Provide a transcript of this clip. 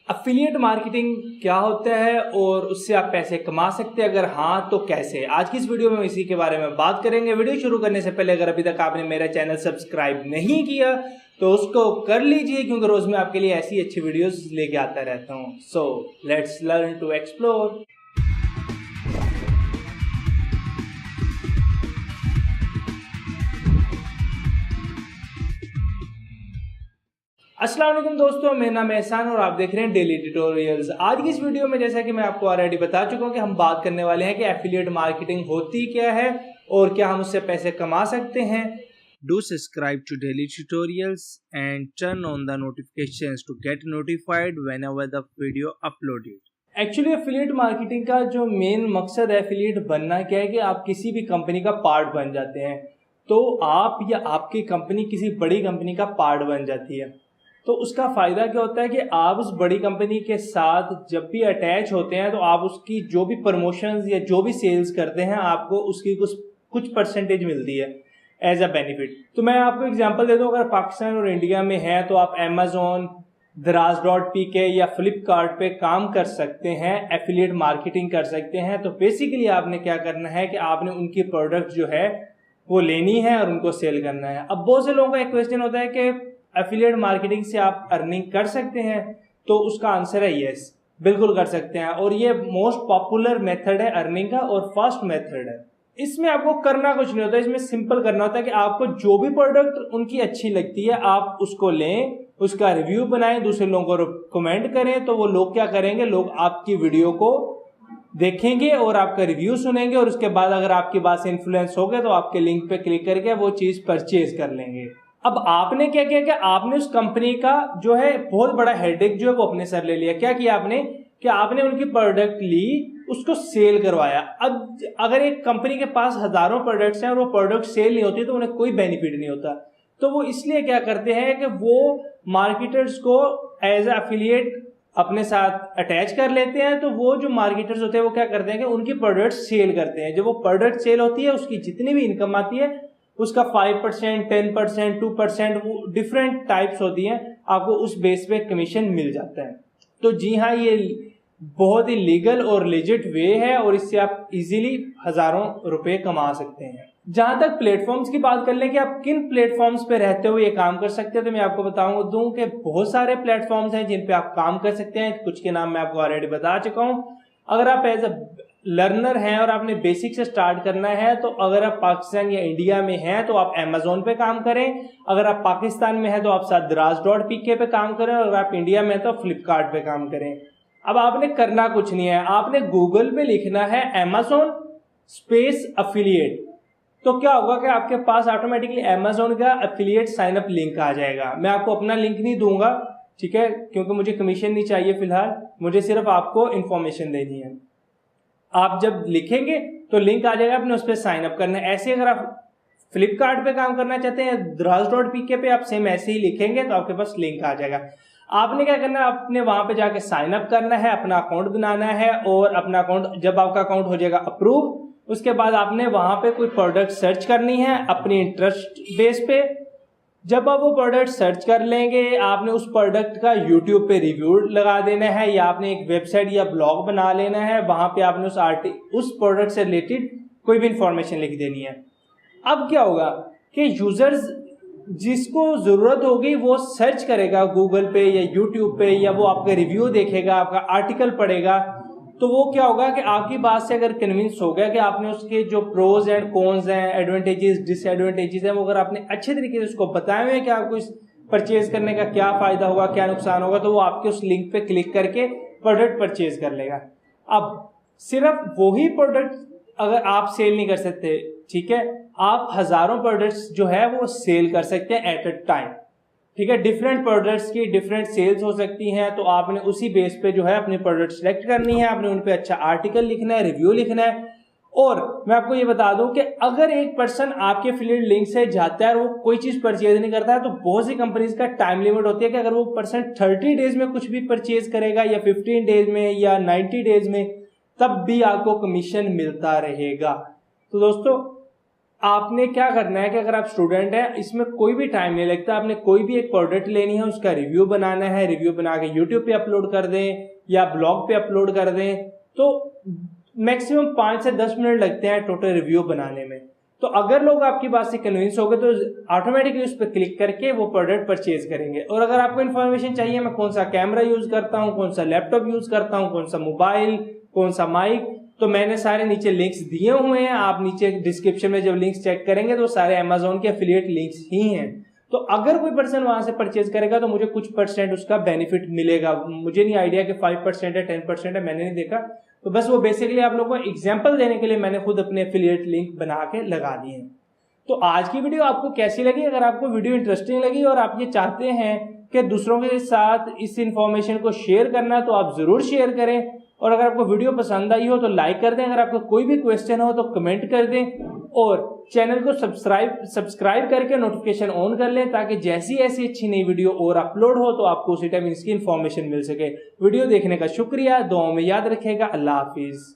Affiliate marketing क्या होता है और उससे आप पैसे कमा सकते हैं, अगर हाँ तो कैसे। आज की इस वीडियो में इसी के बारे में बात करेंगे। वीडियो शुरू करने से पहले अगर अभी तक आपने मेरा चैनल सब्सक्राइब नहीं किया तो उसको कर लीजिए, क्योंकि रोज मैं आपके लिए ऐसी अच्छी वीडियोस लेके आता रहता हूँ। So let's learn to explore. अस्सलाम वालेकुम दोस्तों, मेरा नाम है एहसान और आप देख रहे हैं डेली ट्यूटोरियल्स। आज की इस वीडियो में जैसा कि मैं आपको ऑलरेडी बता चुका हूं कि हम बात करने वाले हैं कि एफिलिएट मार्केटिंग होती क्या है और क्या हम उससे पैसे कमा सकते हैं। Do subscribe to daily tutorials and turn on the notifications to get notified whenever the video uploaded. Actually affiliate marketing का जो मेन मकसद है एफिलिएट बनना क्या है कि आप किसी भी कंपनी का पार्ट बन जाते हैं। तो आप या आपकी कंपनी किसी बड़ी कंपनी का पार्ट बन जाती है, तो उसका फायदा क्या होता है कि आप उस बड़ी कंपनी के साथ जब भी अटैच होते हैं तो आप उसकी जो भी प्रमोशंस या जो भी सेल्स करते हैं आपको उसकी कुछ परसेंटेज मिलती है एज अ बेनिफिट। तो मैं आपको एग्जांपल दे दूं, अगर पाकिस्तान और इंडिया में है तो आप अमेजोन, Daraz.pK या फ्लिपकार्ट पे काम कर सकते हैं, एफिलिएट मार्केटिंग कर सकते हैं। तो बेसिकली आपने क्या करना है कि आपने उनकी प्रोडक्ट जो है वो लेनी है और उनको सेल करना है। अब बहुत से लोगों का एक क्वेश्चन होता है कि एफिलिएट मार्केटिंग से आप अर्निंग कर सकते हैं, तो उसका आंसर है यस, बिल्कुल कर सकते हैं। और ये मोस्ट पॉपुलर मेथड है अर्निंग का और फास्ट मेथड है। इसमें आपको करना कुछ नहीं होता, इसमें सिंपल करना होता है कि आपको जो भी प्रोडक्ट उनकी अच्छी लगती है आप उसको लें, उसका रिव्यू बनाएं, दूसरे लोगों को कमेंट करें। तो वो लोग क्या करेंगे, लोग आपकी वीडियो को देखेंगे और आपका रिव्यू सुनेंगे और उसके बाद अगर आपकी बात से इन्फ्लुएंस हो गए तो आपके लिंक पे क्लिक करके वो चीज परचेज कर लेंगे। अब आपने क्या किया कि आपने उस कंपनी का जो है बहुत बड़ा हेडेक जो है वो अपने सर ले लिया। क्या किया आपने कि आपने उनकी प्रोडक्ट ली, उसको सेल करवाया। अब अगर एक कंपनी के पास हजारों प्रोडक्ट्स हैं और वो प्रोडक्ट सेल नहीं होती तो उन्हें कोई बेनिफिट नहीं होता। तो वो इसलिए क्या करते हैं कि वो मार्केटर्स को एज एफिलिएट अपने साथ अटैच कर लेते हैं। तो वो जो मार्केटर्स होते हैं वो क्या करते हैं कि उनकी प्रोडक्ट सेल करते हैं। जब वो प्रोडक्ट सेल होती है उसकी जितनी भी इनकम आती है उसका 5%, 10%, 2% वो डिफरेंट टाइप्स होती हैं, आपको उस बेस पे कमीशन मिल जाता है। तो जी हाँ, ये बहुत ही लीगल और लेजिट वे है और इससे आप इजीली हजारों रुपए कमा सकते हैं। जहां तक प्लेटफॉर्म्स की बात कर लें कि आप किन प्लेटफॉर्म्स पे रहते हुए ये काम कर सकते हैं, तो मैं आपको बताऊं कि बहुत सारे प्लेटफॉर्म्स हैं जिन पे आप काम कर सकते हैं। कुछ के नाम मैं आपको ऑलरेडी बता चुका हूं। अगर आप एज अ लर्नर हैं और आपने बेसिक से स्टार्ट करना है तो अगर आप पाकिस्तान या इंडिया में हैं तो आप अमेजोन पे काम करें। अगर आप पाकिस्तान में हैं तो आप साथ Daraz.pK पे काम करें और अगर आप इंडिया में हैं तो फ्लिपकार्ट पे काम करें। अब आपने करना कुछ नहीं है, आपने गूगल पे लिखना है अमेजोन स्पेस अफिलिएट। तो क्या होगा कि आपके पास ऑटोमेटिकली अमेजोन का अफिलिएट साइन अप लिंक आ जाएगा। मैं आपको अपना लिंक नहीं दूंगा, ठीक है, क्योंकि मुझे कमीशन नहीं चाहिए फिलहाल, मुझे सिर्फ आपको इंफॉर्मेशन देनी है। आप जब लिखेंगे तो लिंक आ जाएगा, आपने उस पर साइन अप करना है। ऐसे अगर आप फ्लिपकार्ट पे काम करना चाहते हैं Daraz.pk पे आप सेम ऐसे ही लिखेंगे तो आपके पास लिंक आ जाएगा। आपने क्या करना है, आपने वहां पे जाके साइन अप करना है, अपना अकाउंट बनाना है और अपना अकाउंट, जब आपका अकाउंट हो जाएगा अप्रूव, उसके बाद आपने वहां पे कोई प्रोडक्ट सर्च करनी है अपनी इंटरेस्ट बेस पे। जब आप वो प्रोडक्ट सर्च कर लेंगे आपने उस प्रोडक्ट का यूट्यूब पे रिव्यू लगा देना है या आपने एक वेबसाइट या ब्लॉग बना लेना है, वहां पे आपने उस प्रोडक्ट से रिलेटेड कोई भी इंफॉर्मेशन लिख देनी है। अब क्या होगा कि यूजर्स जिसको जरूरत होगी वो सर्च करेगा गूगल पे या यूट्यूब पे, या वो आपका रिव्यू देखेगा, आपका आर्टिकल पढ़ेगा। तो वो क्या होगा कि आपकी बात से अगर कन्विंस हो गया कि आपने उसके जो प्रोज एंड कॉन्स हैं, एडवांटेजेस डिसएडवांटेजेस हैं, वो अगर आपने अच्छे तरीके से उसको बताए हुए हैं कि आपको इस परचेज करने का क्या फायदा होगा, क्या नुकसान होगा, तो वो आपके उस लिंक पे क्लिक करके प्रोडक्ट परचेज कर लेगा। अब सिर्फ वही प्रोडक्ट अगर आप सेल नहीं कर सकते, ठीक है, आप हजारों प्रोडक्ट्स जो है वो सेल कर सकते हैं एट अ टाइम, ठीक है। डिफरेंट प्रोडक्ट्स की डिफरेंट सेल्स हो सकती हैं, तो आपने उसी बेस पे जो है अपनी प्रोडक्ट सेलेक्ट करनी है, आपने उन पे अच्छा आर्टिकल लिखना है, रिव्यू लिखना है। और मैं आपको ये बता दूं कि अगर एक पर्सन आपके एफिलिएट लिंक से जाता है और वो कोई चीज परचेज नहीं करता है तो बहुत सी कंपनीज का टाइम लिमिट होती है कि अगर वो पर्सन 30 डेज में कुछ भी परचेज करेगा या 15 डेज में या 90 डेज में, तब भी आपको कमीशन मिलता रहेगा। तो दोस्तों आपने क्या करना है कि अगर आप स्टूडेंट हैं, इसमें कोई भी टाइम नहीं लगता। आपने कोई भी एक प्रोडक्ट लेनी है, उसका रिव्यू बनाना है, रिव्यू बना के यूट्यूब पे अपलोड कर दें या ब्लॉग पे अपलोड कर दें, तो मैक्सिमम 5 से 10 मिनट लगते हैं टोटल रिव्यू बनाने में। तो अगर लोग आपकी बात से कन्विंस हो गए तो ऑटोमेटिकली उस पर क्लिक करके वो प्रोडक्ट परचेज करेंगे। और अगर आपको इन्फॉर्मेशन चाहिए, मैं कौन सा कैमरा यूज करता हूँ, कौन सा लैपटॉप यूज करता हूँ, कौन सा मोबाइल, कौन सा माइक, तो मैंने सारे नीचे लिंक्स दिए हुए हैं। आप नीचे डिस्क्रिप्शन में जब लिंक्स चेक करेंगे तो सारे अमेजोन के एफिलिएट लिंक्स ही हैं। तो अगर कोई पर्सन वहां से परचेज करेगा तो मुझे कुछ परसेंट उसका बेनिफिट मिलेगा। मुझे नहीं आइडिया कि 5% है 10% है, मैंने नहीं देखा। तो बस वो बेसिकली आप लोगों को एग्जांपल देने के लिए मैंने खुद अपने एफिलिएट लिंक बना के लगा दिए हैं। तो आज की वीडियो आपको कैसी लगी? अगर आपको वीडियो इंटरेस्टिंग लगी और आप ये चाहते हैं कि दूसरों के साथ इस इंफॉर्मेशन को शेयर करना, तो आप जरूर शेयर करें। और अगर आपको वीडियो पसंद आई हो तो लाइक कर दें। अगर आपको कोई भी क्वेश्चन हो तो कमेंट कर दें और चैनल को सब्सक्राइब करके नोटिफिकेशन ऑन कर लें, ताकि जैसी ऐसी अच्छी नई वीडियो और अपलोड हो तो आपको उसी टाइम इसकी इंफॉर्मेशन मिल सके। वीडियो देखने का शुक्रिया, दुआओं में याद रखिएगा। अल्लाह हाफिज।